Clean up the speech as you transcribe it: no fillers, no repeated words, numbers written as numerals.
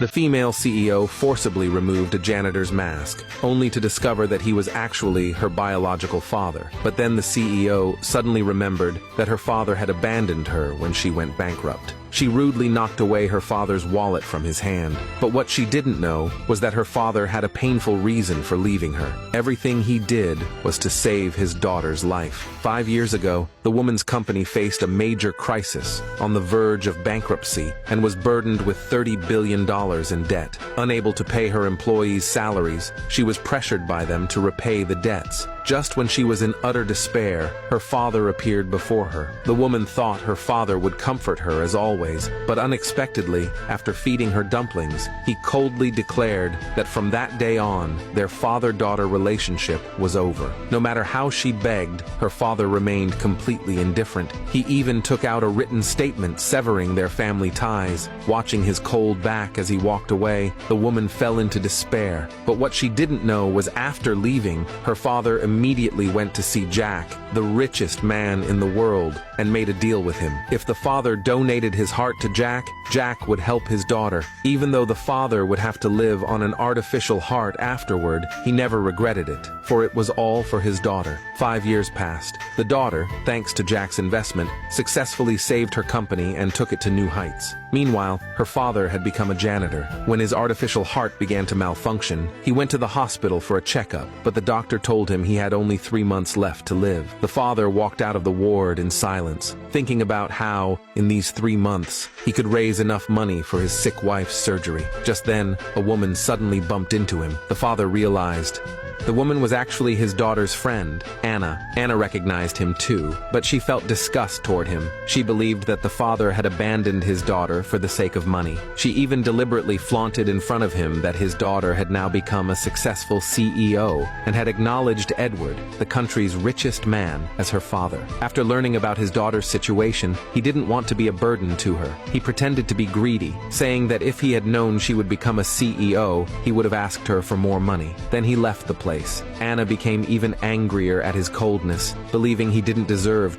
The female CEO forcibly removed a janitor's mask, only to discover that he was actually her biological father. But then the CEO suddenly remembered that her father had abandoned her when she went bankrupt. She rudely knocked away her father's wallet from his hand. But what she didn't know was that her father had a painful reason for leaving her. Everything he did was to save his daughter's life. 5 years ago, the woman's company faced a major crisis, on the verge of bankruptcy, and was burdened with $30 billion in debt. Unable to pay her employees' salaries, she was pressured by them to repay the debts. Just when she was in utter despair, her father appeared before her. The woman thought her father would comfort her as always, but unexpectedly, after feeding her dumplings, he coldly declared that from that day on, their father-daughter relationship was over. No matter how she begged, her father remained completely indifferent. He even took out a written statement severing their family ties. Watching his cold back as he walked away, the woman fell into despair. But what she didn't know was after leaving, her father immediately went to see Jack, the richest man in the world, and made a deal with him. If the father donated his heart to Jack, Jack would help his daughter. Even though the father would have to live on an artificial heart afterward, he never regretted it, for it was all for his daughter. 5 years passed. The daughter, thanks to Jack's investment, successfully saved her company and took it to new heights. Meanwhile, her father had become a janitor. When his artificial heart began to malfunction, he went to the hospital for a checkup, but the doctor told him he had only 3 months left to live. The father walked out of the ward in silence, thinking about how, in these 3 months, he could raise enough money for his sick wife's surgery. Just then, a woman suddenly bumped into him. The father realized the woman was actually his daughter's friend, Anna. Anna recognized him too, but she felt disgust toward him. She believed that the father had abandoned his daughter for the sake of money. She even deliberately flaunted in front of him that his daughter had now become a successful CEO and had acknowledged Edward, the country's richest man, as her father. After learning about his daughter's situation, he didn't want to be a burden to her. He pretended to be greedy, saying that if he had known she would become a CEO, he would have asked her for more money. Then he left the place. Anna became even angrier at his coldness, believing he didn't deserve